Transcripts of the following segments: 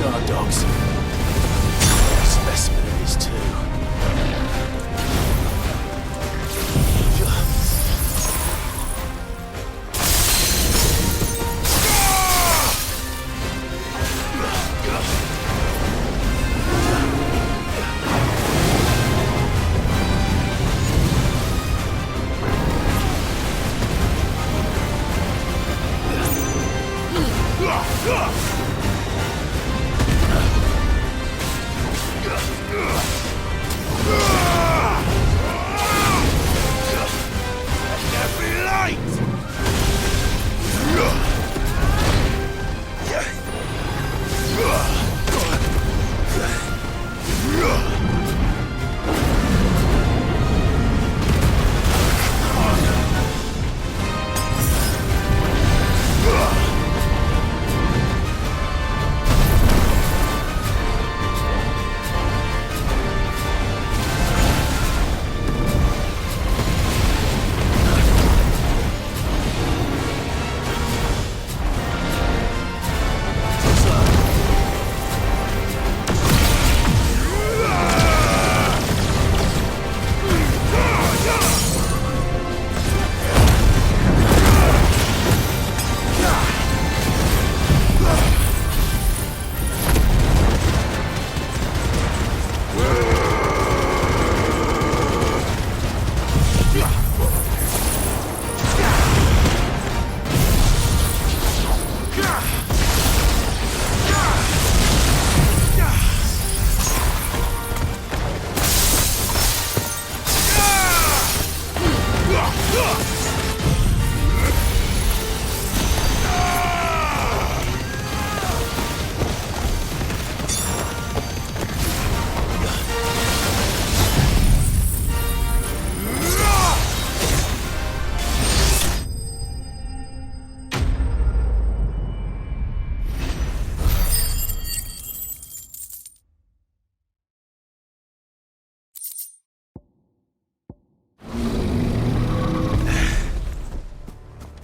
guard dogs. Specimen it is too.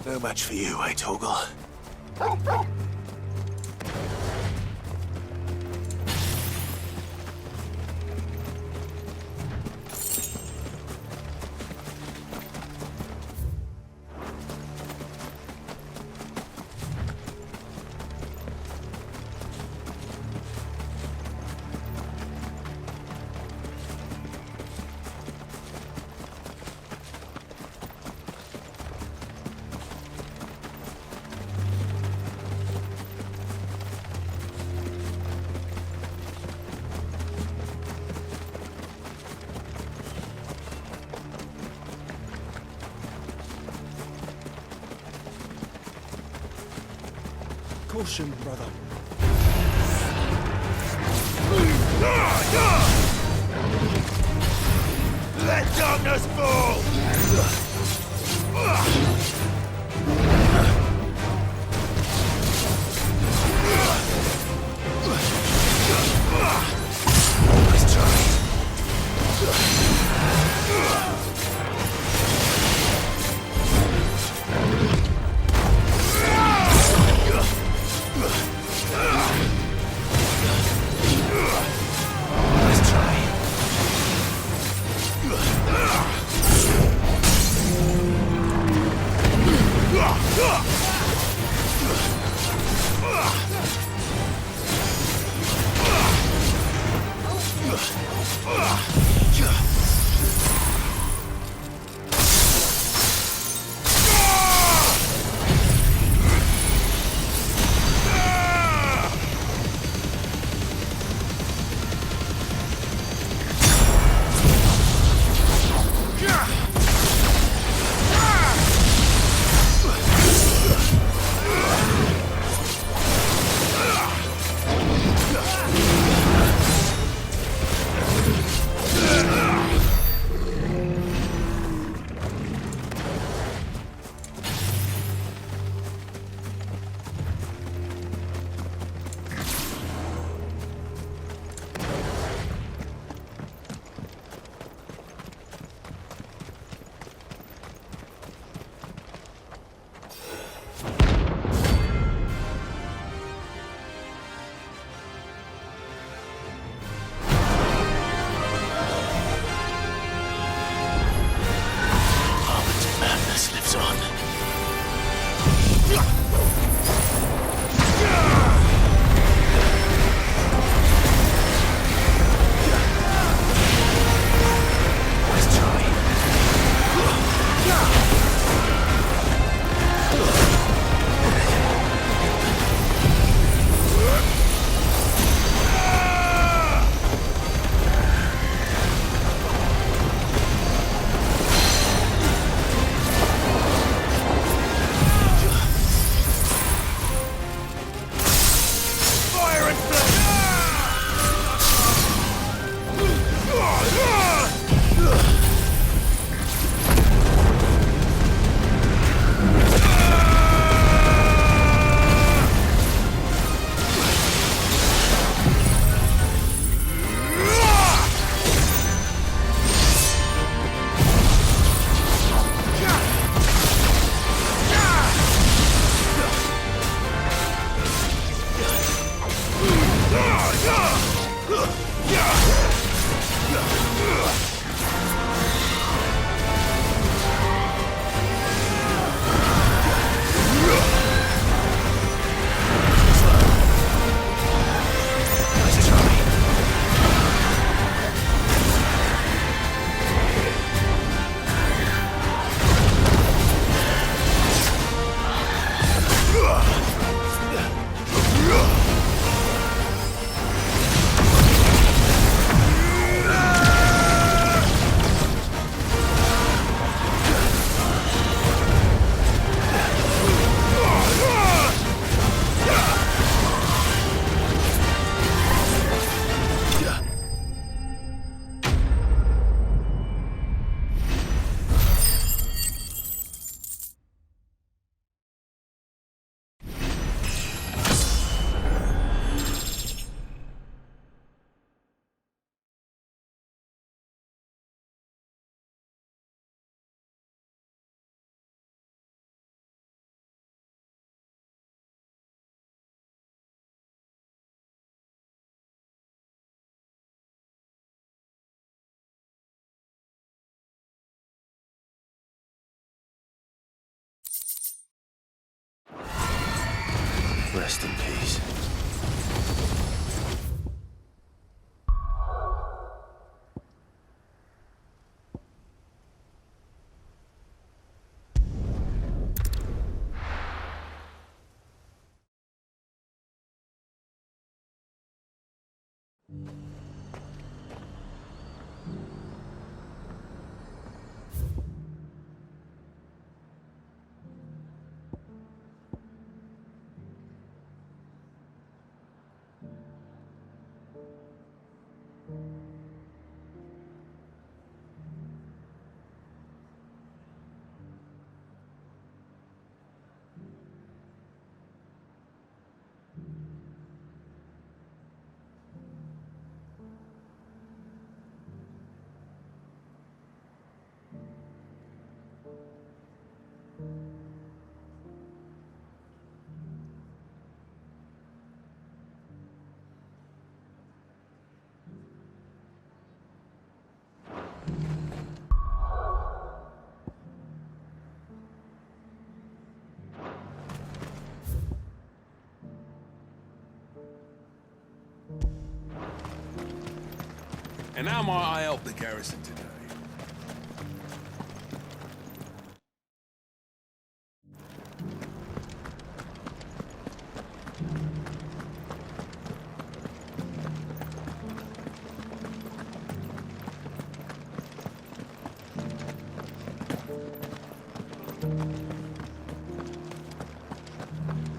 No match for you, eh, Toggle? Caution, brother. Let darkness fall! Let's try. Rest in peace. And how might I help the garrison today?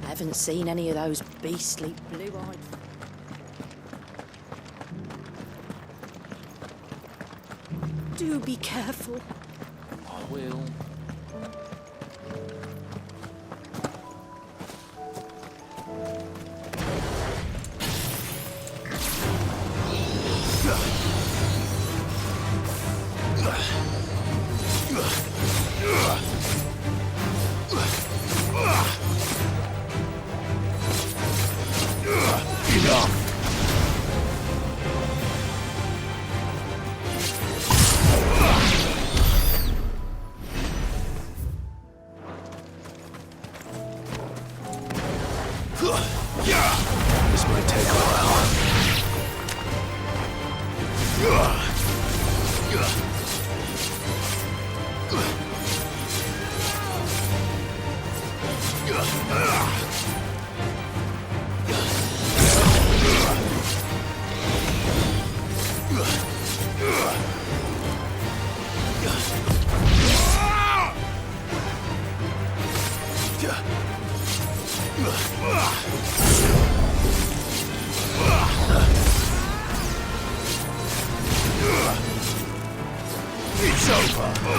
Haven't seen any of those beastly blue-eyed... Do be careful. I will. This might take a while. It's over.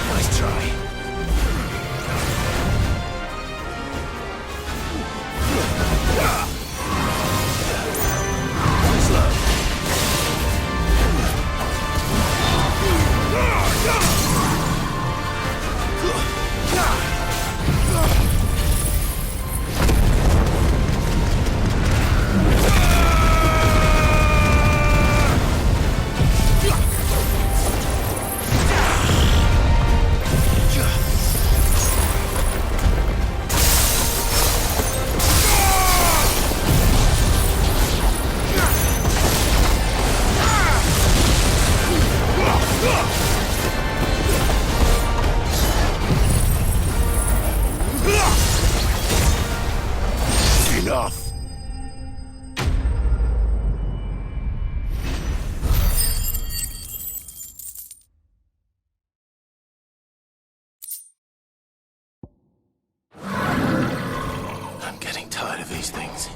Nice try. Enough. I'm getting tired of these things.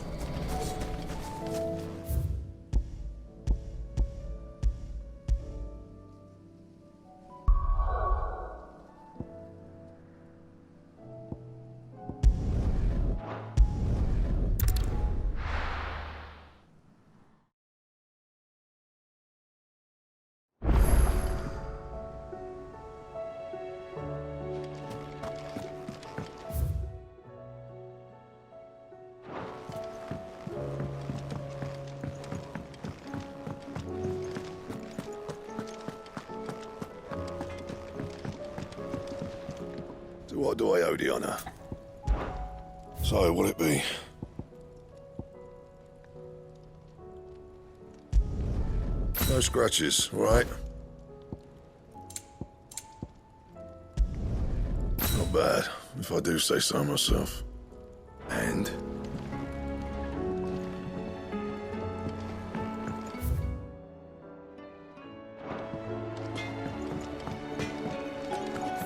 To what do I owe the honour? So, will it be? No scratches, all right? Not bad, if I do say so myself. And?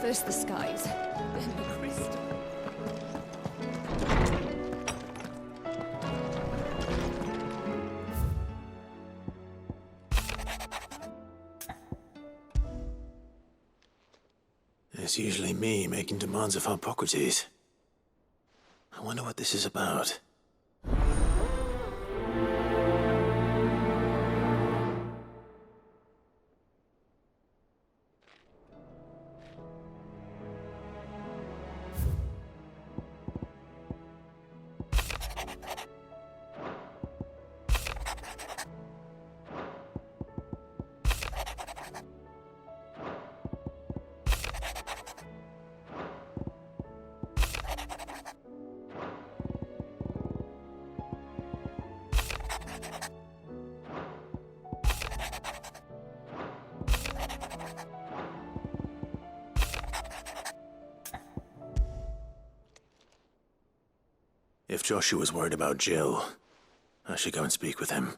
First the skies, then the crystal. It's usually me making demands of Hippocrates. I wonder what this is about. If Joshua's worried about Jill, I should go and speak with him.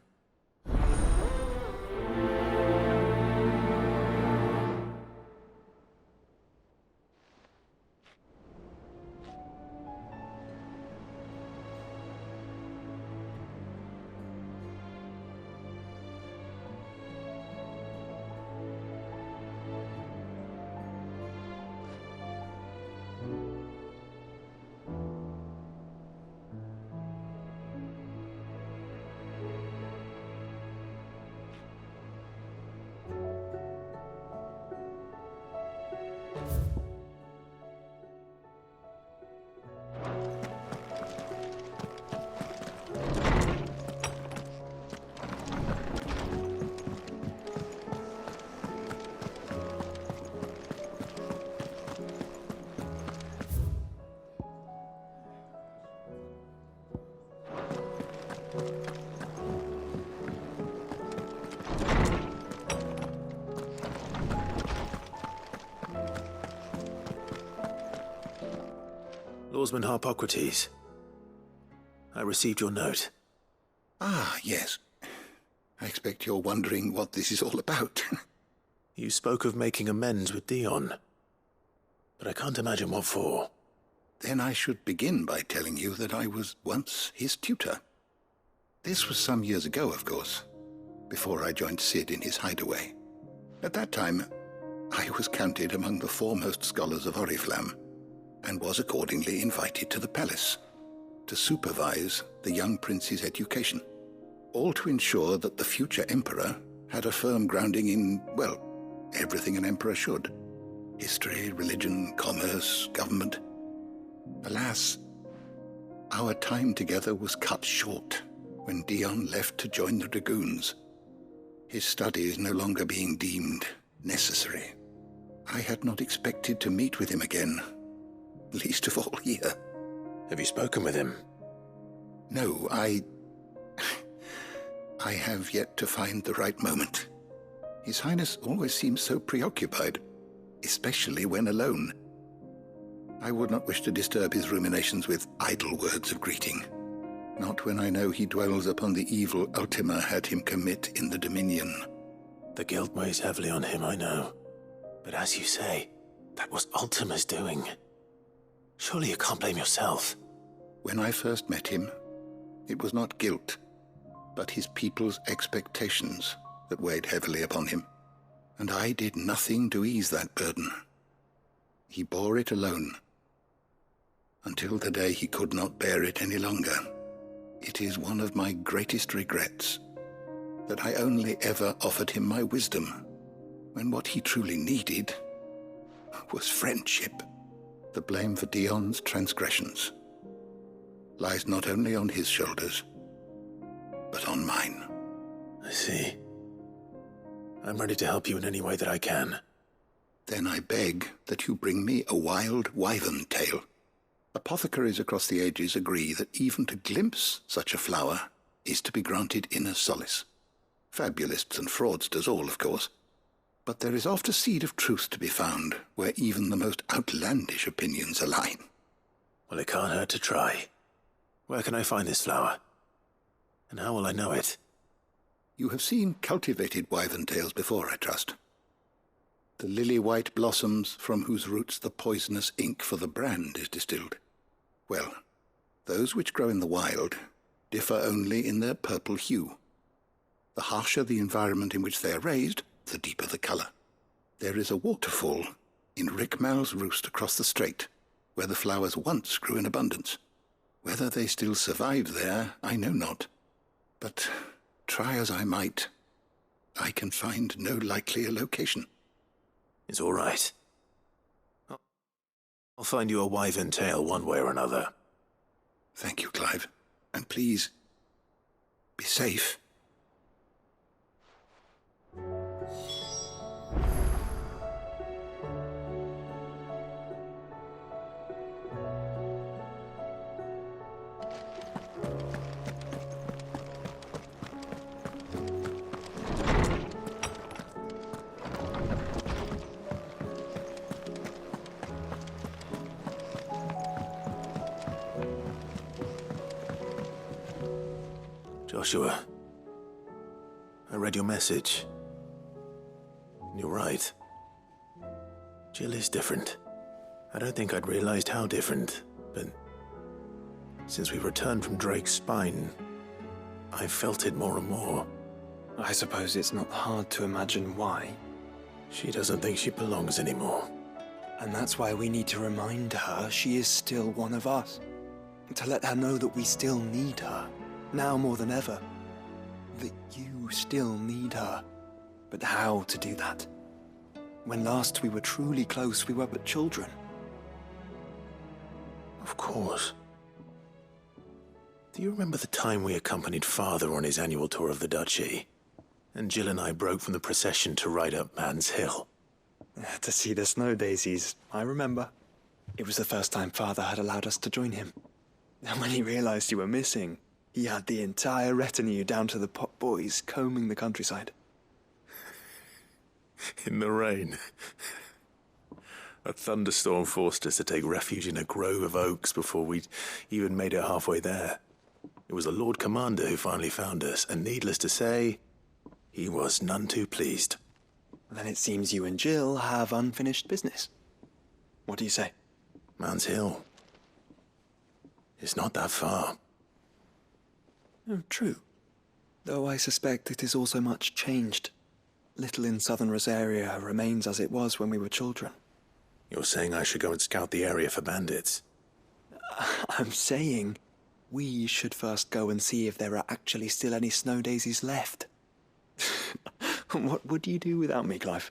Swordsman Harpocrates. I received your note. Ah, yes. I expect you're wondering what this is all about. You spoke of making amends with Dion, but I can't imagine what for. Then I should begin by telling you that I was once his tutor. This was some years ago, of course, before I joined Sid in his hideaway. At that time, I was counted among the foremost scholars of Oriflamme, and was accordingly invited to the palace to supervise the young prince's education, all to ensure that the future emperor had a firm grounding in, well, everything an emperor should. History, religion, commerce, government. Alas, our time together was cut short when Dion left to join the Dragoons, his studies no longer being deemed necessary. I had not expected to meet with him again, least of all here. Have you spoken with him? No, I have yet to find the right moment. His Highness always seems so preoccupied, especially when alone. I would not wish to disturb his ruminations with idle words of greeting, not when I know he dwells upon the evil Ultima had him commit in the Dominion. The guilt weighs heavily on him, I know. But as you say, that was Ultima's doing. Surely you can't blame yourself. When I first met him, it was not guilt, but his people's expectations that weighed heavily upon him, and I did nothing to ease that burden. He bore it alone, until the day he could not bear it any longer. It is one of my greatest regrets that I only ever offered him my wisdom, when what he truly needed was friendship. The blame for Dion's transgressions lies not only on his shoulders, but on mine. I see. I'm ready to help you in any way that I can. Then I beg that you bring me a wild wyvern tail. Apothecaries across the ages agree that even to glimpse such a flower is to be granted inner solace. Fabulists and fraudsters all, of course. But there is oft a seed of truth to be found where even the most outlandish opinions align. Well, it can't hurt to try. Where can I find this flower? And how will I know it? You have seen cultivated wyvern tails before, I trust. The lily-white blossoms from whose roots the poisonous ink for the brand is distilled. Well, those which grow in the wild differ only in their purple hue. The harsher the environment in which they are raised, the deeper the color. There is a waterfall in Rickmal's roost across the strait, where the flowers once grew in abundance. Whether they still survive there, I know not. But try as I might, I can find no likelier location. It's all right. I'll find you a wyvern tail one way or another. Thank you, Clive. And please, be safe. Joshua, I read your message. And you're right. Jill is different. I don't think I'd realized how different, but since we returned from Drake's spine, I've felt it more and more. I suppose it's not hard to imagine why. She doesn't think she belongs anymore. And that's why we need to remind her she is still one of us. To let her know that we still need her. Now more than ever, that you still need her. But how to do that? When last we were truly close, we were but children. Of course. Do you remember the time we accompanied Father on his annual tour of the Duchy? And Jill and I broke from the procession to ride up Man's Hill. To see the snow daisies, I remember. It was the first time Father had allowed us to join him. And when he realized you were missing, he had the entire retinue down to the pot boys combing the countryside. In the rain. A thunderstorm forced us to take refuge in a grove of oaks before we'd even made it halfway there. It was the Lord Commander who finally found us, and needless to say, he was none too pleased. Then it seems you and Jill have unfinished business. What do you say? Man's Hill. It's not that far. Oh, true. Though I suspect it is also much changed. Little in southern Rosaria remains as it was when we were children. You're saying I should go and scout the area for bandits? I'm saying we should first go and see if there are actually still any snow daisies left. What would you do without me, Clive?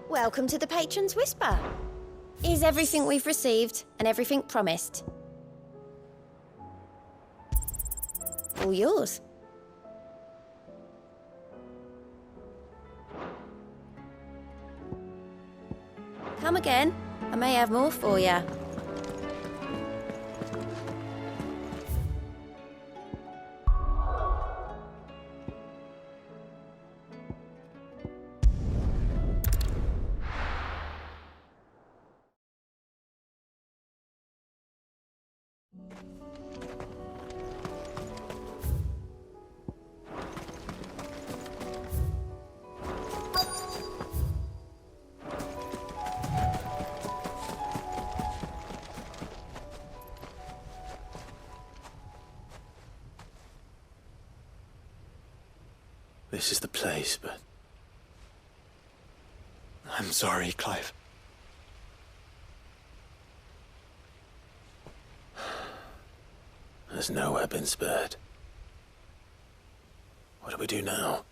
Welcome to the Patron's Whisper. Is everything we've received and everything promised? All yours. Come again. I may have more for you. This is the place, but... I'm sorry, Clive. There's nowhere been spared. What do we do now?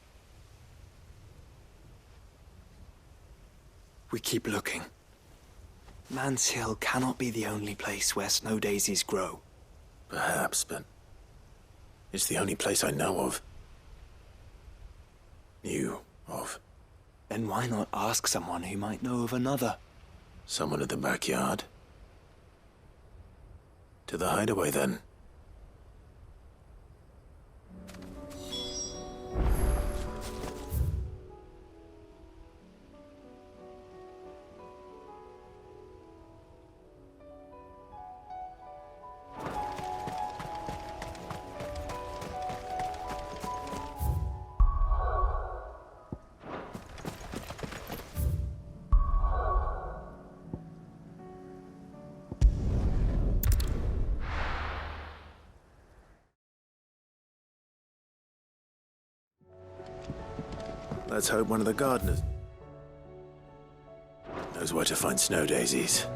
We keep looking. Man's Hill cannot be the only place where snow daisies grow. Perhaps, but... it's the only place I know of. Knew of. Then why not ask someone who might know of another? Someone in the backyard? To the hideaway, then. Let's hope one of the gardeners knows where to find snow daisies.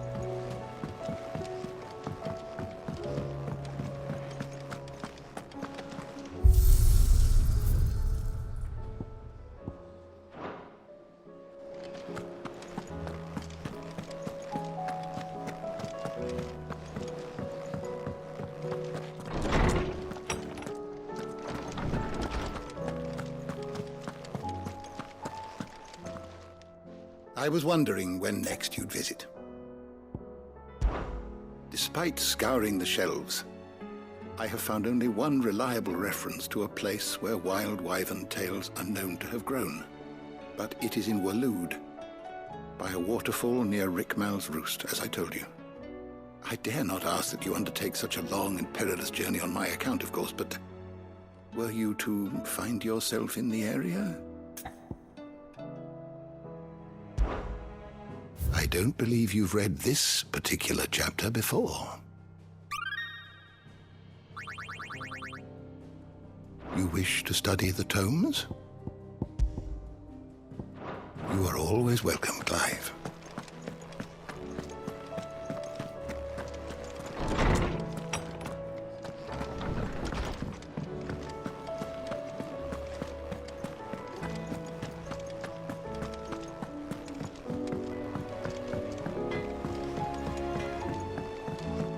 I was wondering when next you'd visit. Despite scouring the shelves, I have found only one reliable reference to a place where wild wyvern tails are known to have grown. But it is in Waloed, by a waterfall near Rickmal's Roost, as I told you. I dare not ask that you undertake such a long and perilous journey on my account, of course, but were you to find yourself in the area? I don't believe you've read this particular chapter before. You wish to study the tomes? You are always welcome, Clive.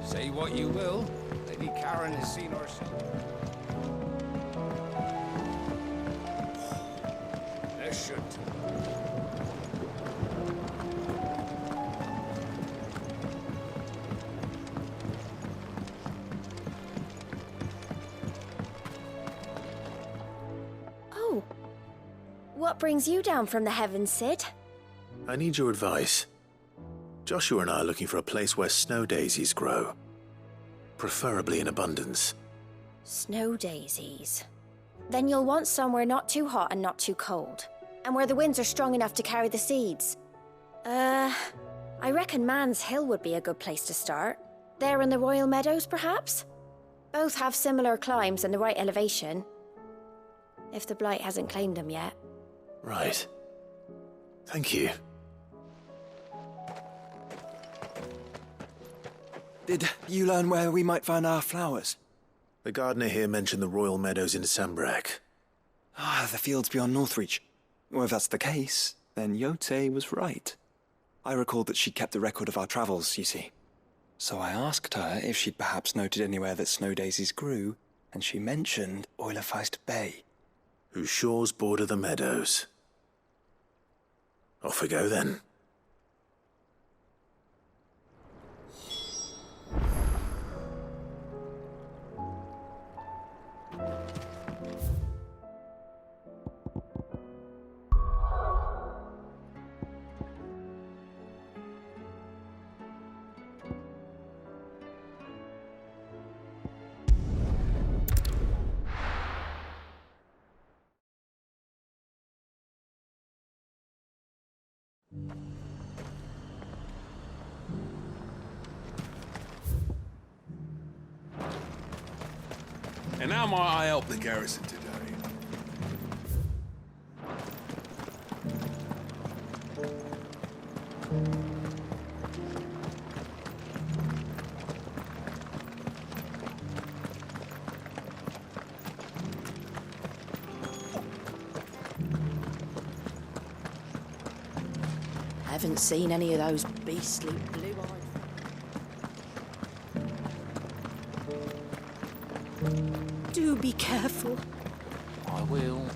Say what you will, Karen has seen us. This should. Oh. What brings you down from the heavens, Sid? I need your advice. Joshua and I are looking for a place where snow daisies grow. Preferably in abundance. Snow daisies. Then you'll want somewhere not too hot and not too cold. And where the winds are strong enough to carry the seeds. I reckon Man's Hill would be a good place to start. There in the Royal Meadows, perhaps? Both have similar climbs and the right elevation. If the Blight hasn't claimed them yet. Right. Thank you. Did you learn where we might find our flowers? The gardener here mentioned the Royal Meadows in Sambrak. Ah, the fields beyond Northreach. Well, if that's the case, then Goty was right. I recalled that she kept a record of our travels, you see. So I asked her if she'd perhaps noted anywhere that snow daisies grew, and she mentioned Oilafeist Bay. Whose shores border the meadows. Off we go then. And how might I help the garrison today? I haven't seen any of those beastly blue-eyed... Do be careful. I will.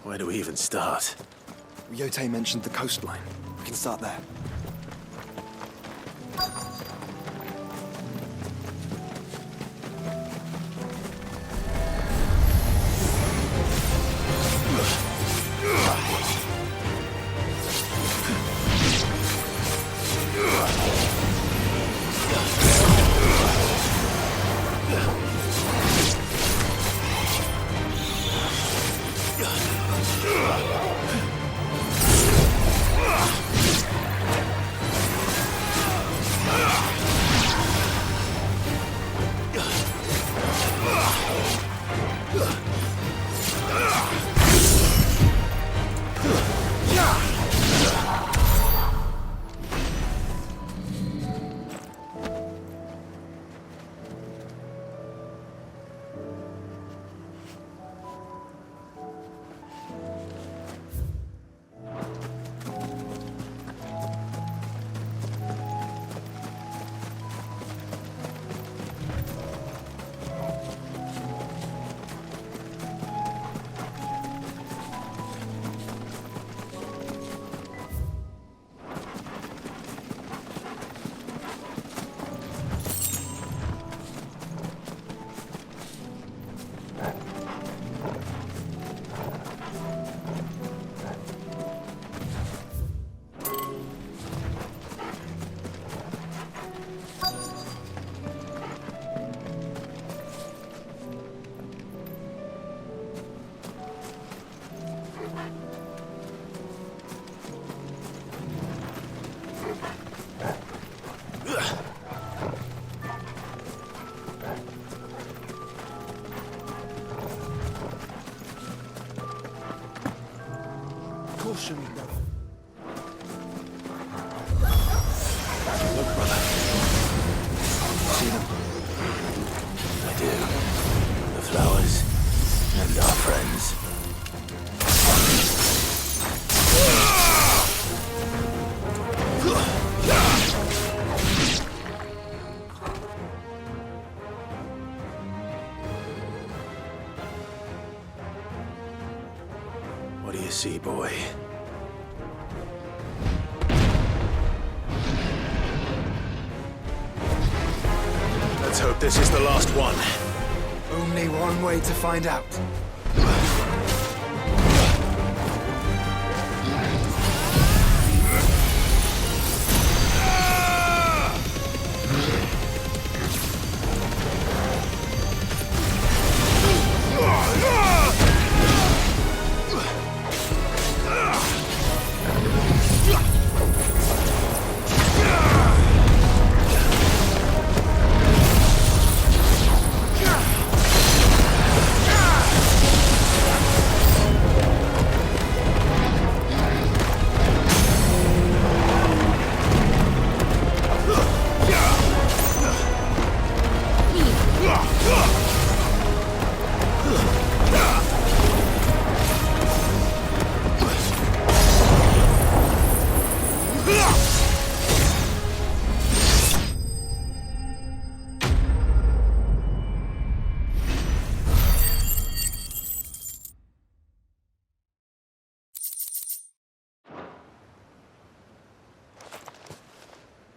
Where do we even start? Goty mentioned the coastline. We can start there. sea boy. Let's hope this is the last one. Only one way to find out.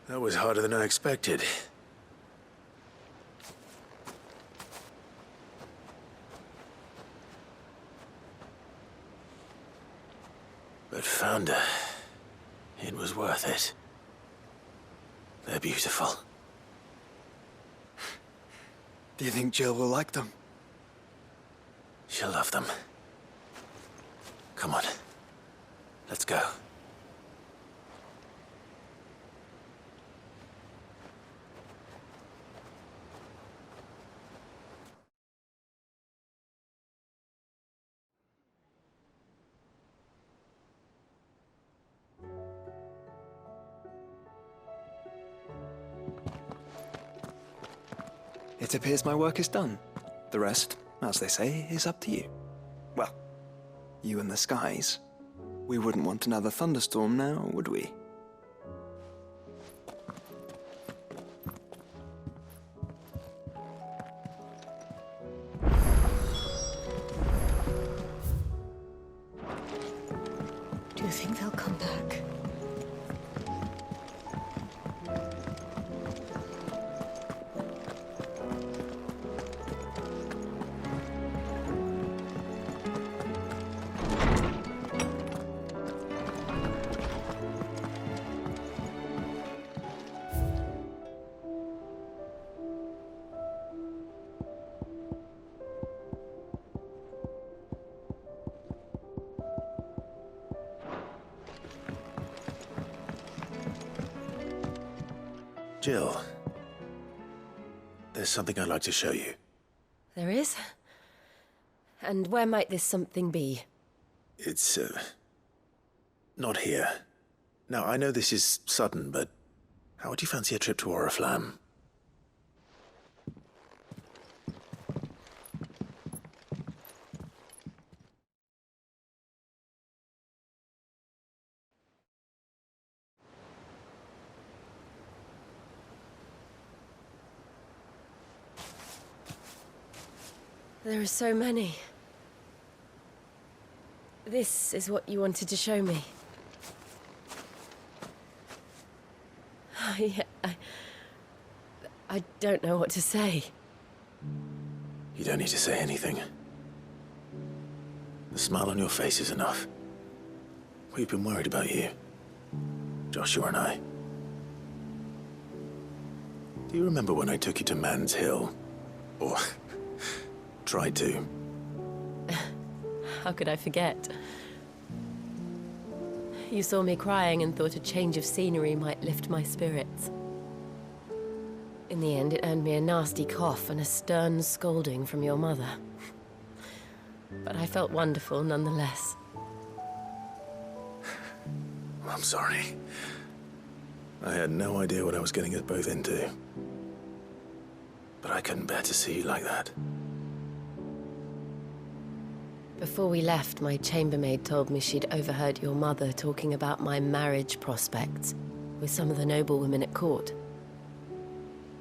That was harder than I expected. But found her. It was worth it. They're beautiful. Do you think Jill will like them? She'll love them. Come on. Let's go. It appears my work is done. The rest, as they say, is up to you. Well, you and the skies. We wouldn't want another thunderstorm now, would we? Do you think they'll come back? Jill, there's something I'd like to show you. There is? And where might this something be? It's, not here. Now, I know this is sudden, but how would you fancy a trip to Oriflamme? There are so many. This is what you wanted to show me. I don't know what to say. You don't need to say anything. The smile on your face is enough. We've been worried about you, Joshua and I. Do you remember when I took you to Man's Hill? Or tried to? How could I forget? You saw me crying and thought a change of scenery might lift my spirits. In the end, it earned me a nasty cough and a stern scolding from your mother. But I felt wonderful nonetheless. I'm sorry. I had no idea what I was getting us both into. But I couldn't bear to see you like that. Before we left, my chambermaid told me she'd overheard your mother talking about my marriage prospects with some of the noblewomen at court.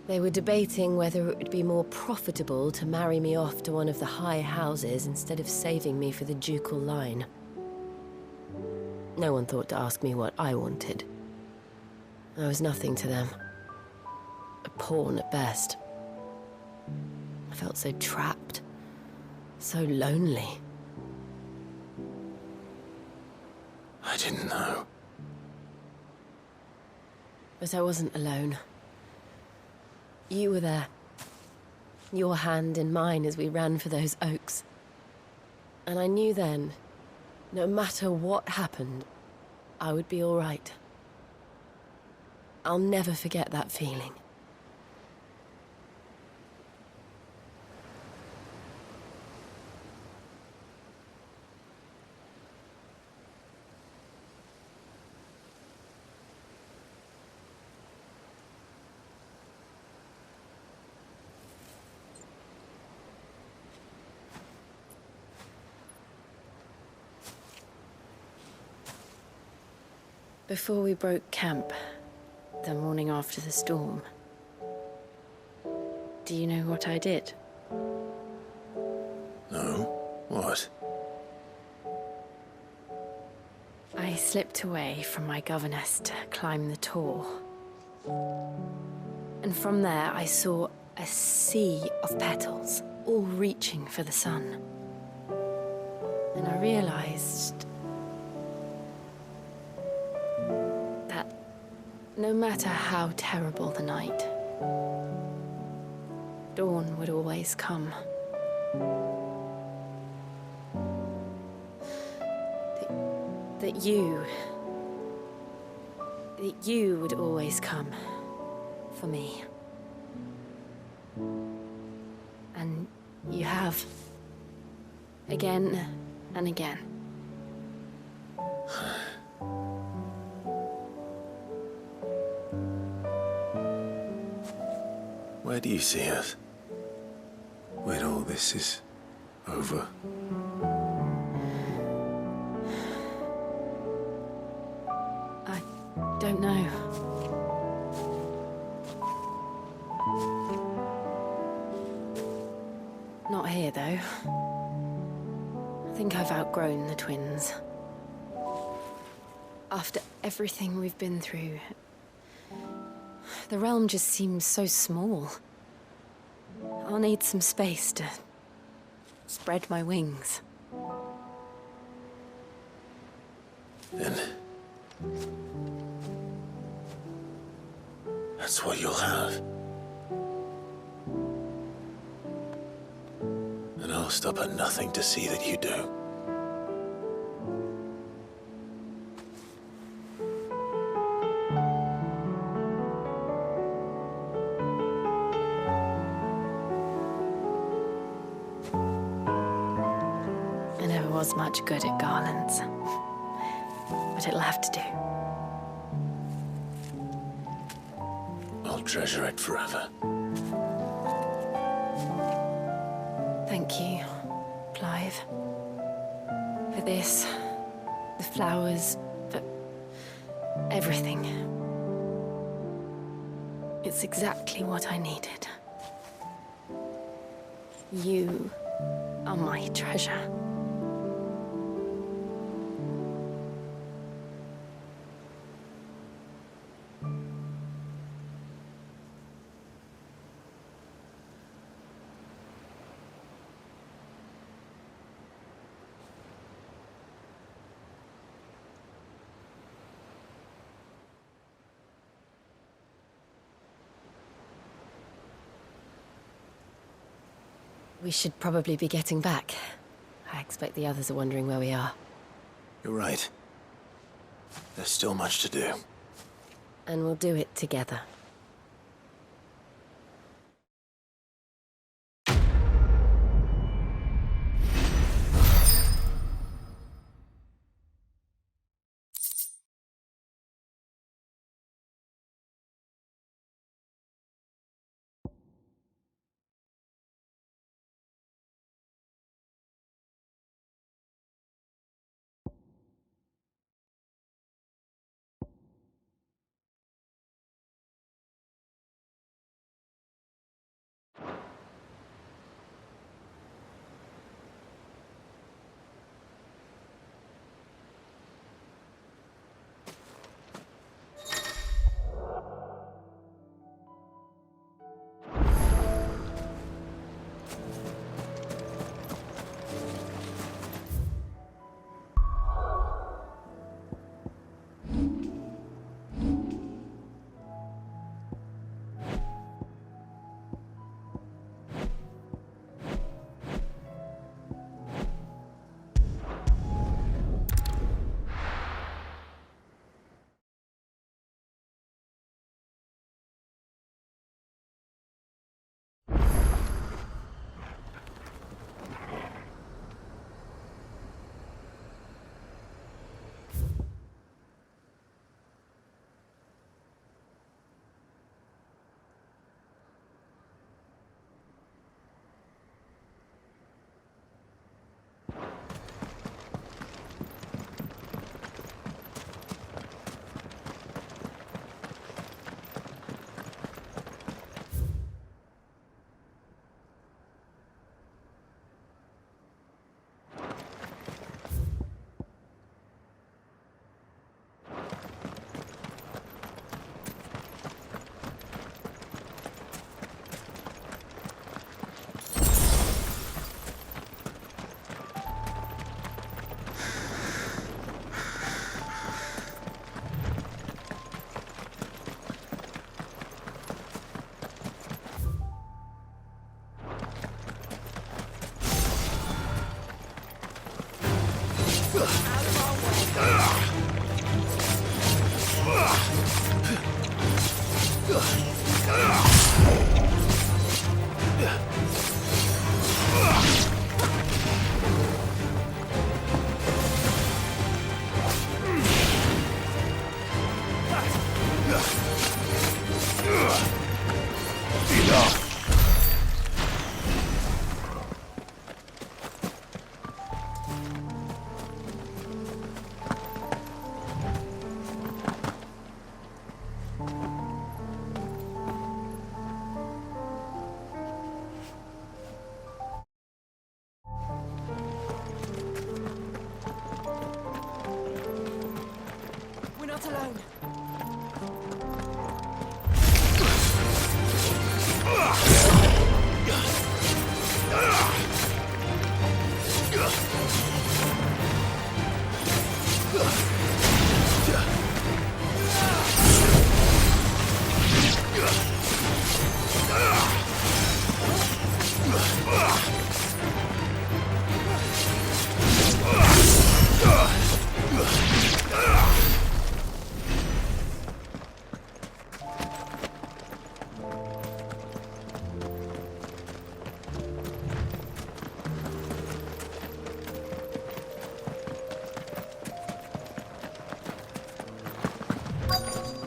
They were debating whether it would be more profitable to marry me off to one of the high houses instead of saving me for the ducal line. No one thought to ask me what I wanted. I was nothing to them. A pawn at best. I felt so trapped. So lonely. I didn't know. But I wasn't alone. You were there. Your hand in mine as we ran for those oaks. And I knew then, no matter what happened, I would be all right. I'll never forget that feeling. Before we broke camp, the morning after the storm, do you know what I did? No? What? I slipped away from my governess to climb the tor. And from there I saw a sea of petals, all reaching for the sun. And I realized that no matter how terrible the night, dawn would always come. That you would always come for me. And you have. Again and again. Where do you see us? When all this is over? I don't know. Not here, though. I think I've outgrown the twins. After everything we've been through, the realm just seems so small. I'll need some space to spread my wings. Then that's what you'll have. And I'll stop at nothing to see that you do. I never was much good at garlands, but it'll have to do. I'll treasure it forever. Thank you, Clive. For this, the flowers, for everything. It's exactly what I needed. You are my treasure. We should probably be getting back. I expect the others are wondering where we are. You're right. There's still much to do. And we'll do it together. Enough! We're not alone.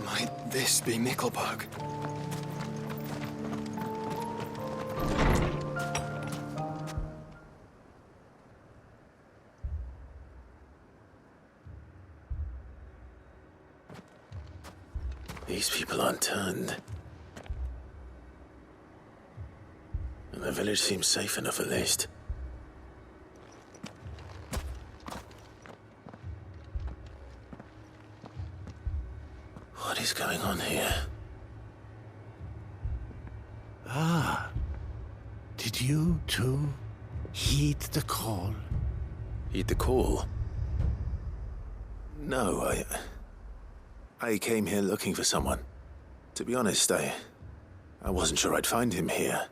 Might this be Mickelberg? These people aren't turned. And the village seems safe enough at least. What is going on here? Ah, did you too heed the call? Heed the call? No, I came here looking for someone. To be honest, I wasn't sure I'd find him here.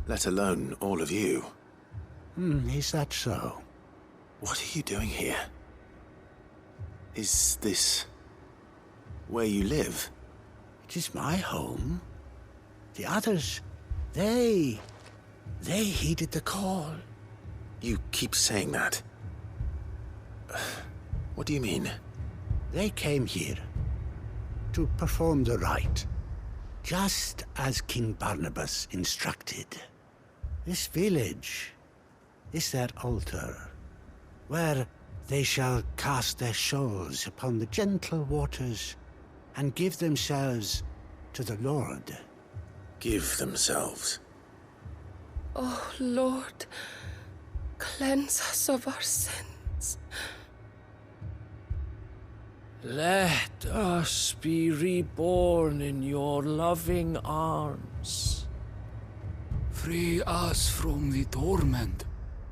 Let alone all of you. Is that so? What are you doing here? Is this where you live? It is my home. The others, they heeded the call. You keep saying that. What do you mean? They came here to perform the rite, just as King Barnabas instructed. This village is their altar, where they shall cast their shoals upon the gentle waters and give themselves to the Lord. Give themselves. Oh, Lord, cleanse us of our sins. Let us be reborn in your loving arms. Free us from the torment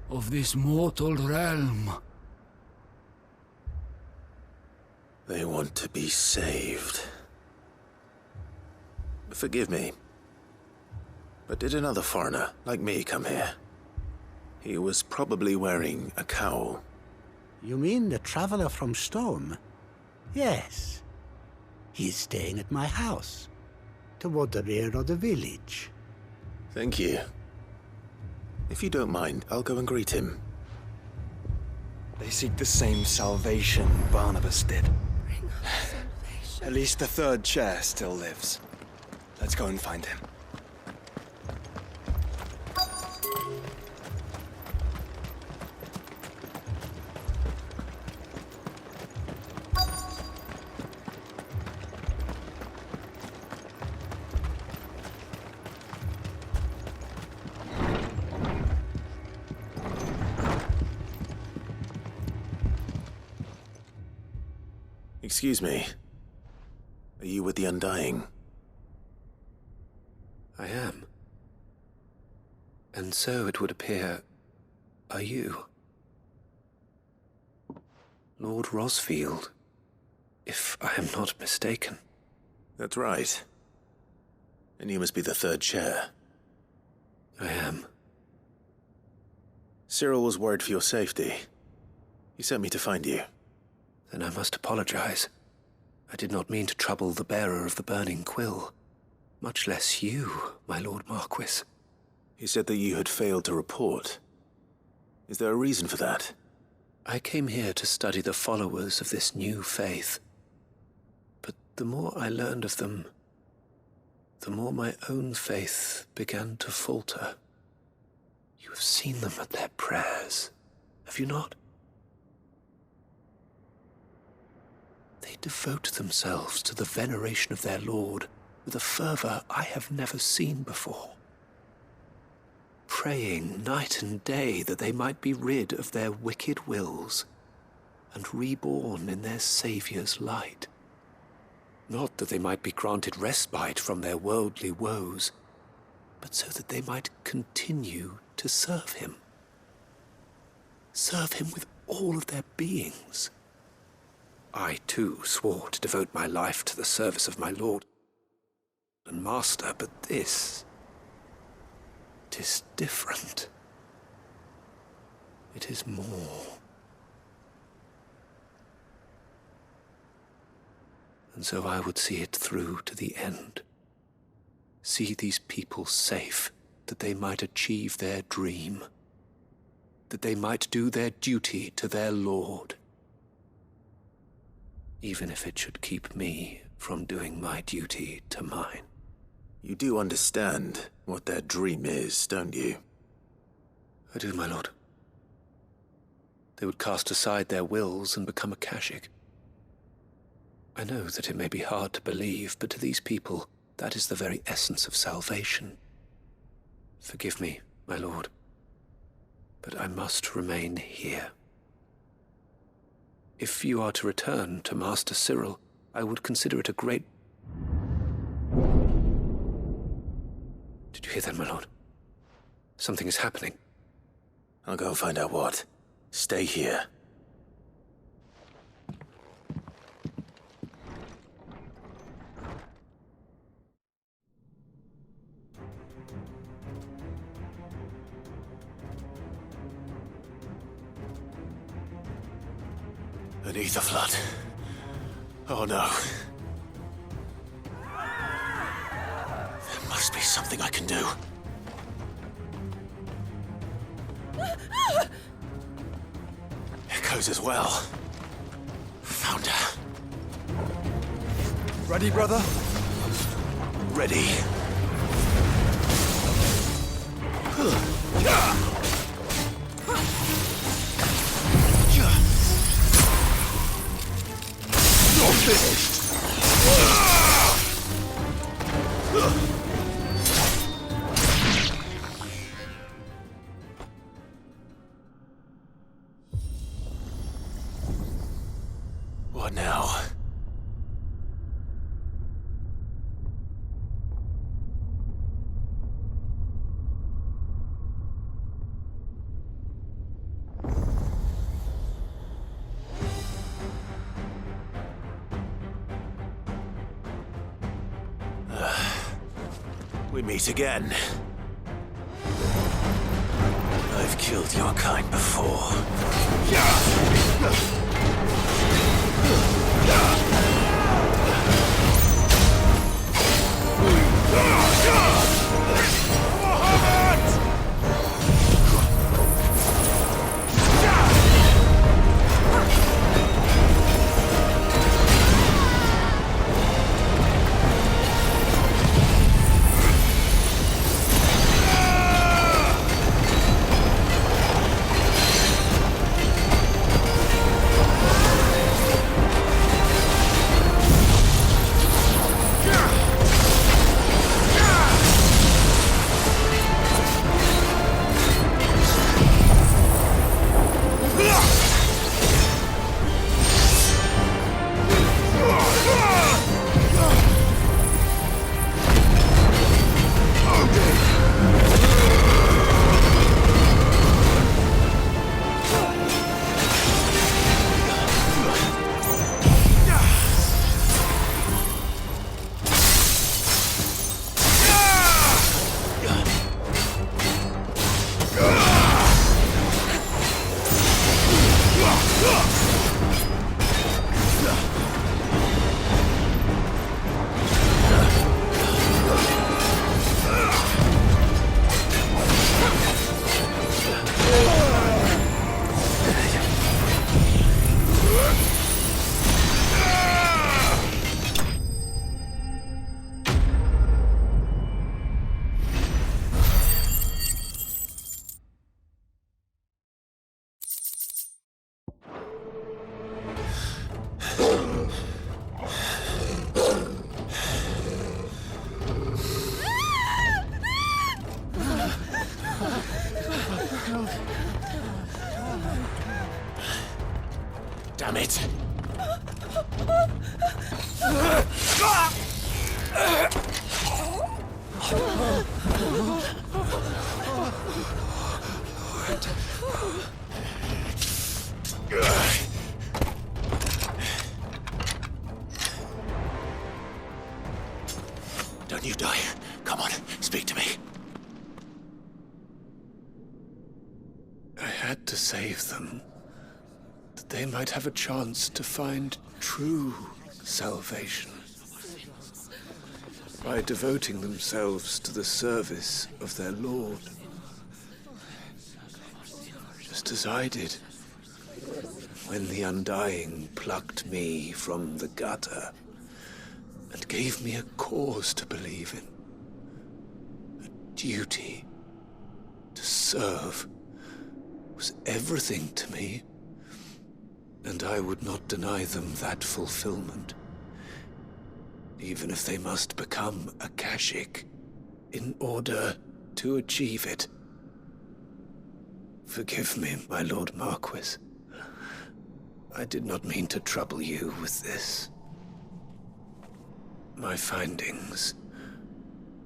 of this mortal realm. They want to be saved. Forgive me, but did another foreigner like me come here? He was probably wearing a cowl. You mean the traveler from Storm? Yes. He is staying at my house, toward the rear of the village. Thank you. If you don't mind, I'll go and greet him. They seek the same salvation Barnabas did. Bring us salvation. At least the third chair still lives. Let's go and find him. Excuse me. Are you with the Undying? I am. And so it would appear, are you? Lord Rosfield, if I am not mistaken. That's right. And you must be the third chair. I am. Cyril was worried for your safety. He sent me to find you. Then I must apologize. I did not mean to trouble the bearer of the burning quill. Much less you, my Lord Marquis. He said that you had failed to report. Is there a reason for that? I came here to study the followers of this new faith. But The more I learned of them, the more my own faith began to falter. You have seen them at their prayers, have you not? They devote themselves to the veneration of their Lord with a fervor I have never seen before, praying night and day that they might be rid of their wicked wills and reborn in their Saviour's light. Not that they might be granted respite from their worldly woes, but so that they might continue to serve him. Serve him with all of their beings. I, too, swore to devote my life to the service of my Lord and Master, but this... it is different. It is more. And so I would see it through to the end. See these people safe, that they might achieve their dream, that they might do their duty to their Lord, even if it should keep me from doing my duty to mine. You do understand what their dream is, don't you? I do, my lord. They would cast aside their wills and become a Kashik. I know that it may be hard to believe, but to these people, that is the very essence of salvation. Forgive me, my lord, but I must remain here. If you are to return to Master Cyril, I would consider it a great... Did you hear that, my lord? Something is happening. I'll go and find out what. Stay here. An ether flood. Oh no. There must be something I can do. Echoes as well. Found her. Ready, brother? Ready. You're finished! What now? We meet again. I've killed your kind before. When you die, come on, speak to me. I had to save them, that they might have a chance to find true salvation. By devoting themselves to the service of their Lord. Just as I did, when the Undying plucked me from the gutter and gave me a cause to believe in. A duty to serve was everything to me, and I would not deny them that fulfillment, even if they must become a Kashik in order to achieve it. Forgive me, my Lord Marquis. I did not mean to trouble you with this. My findings.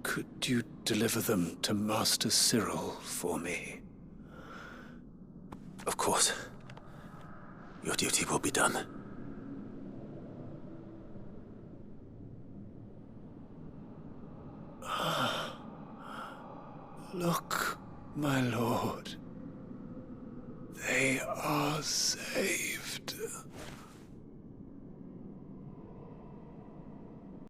Could you deliver them to Master Cyril for me? Of course. Your duty will be done. Look, my lord. They are saved.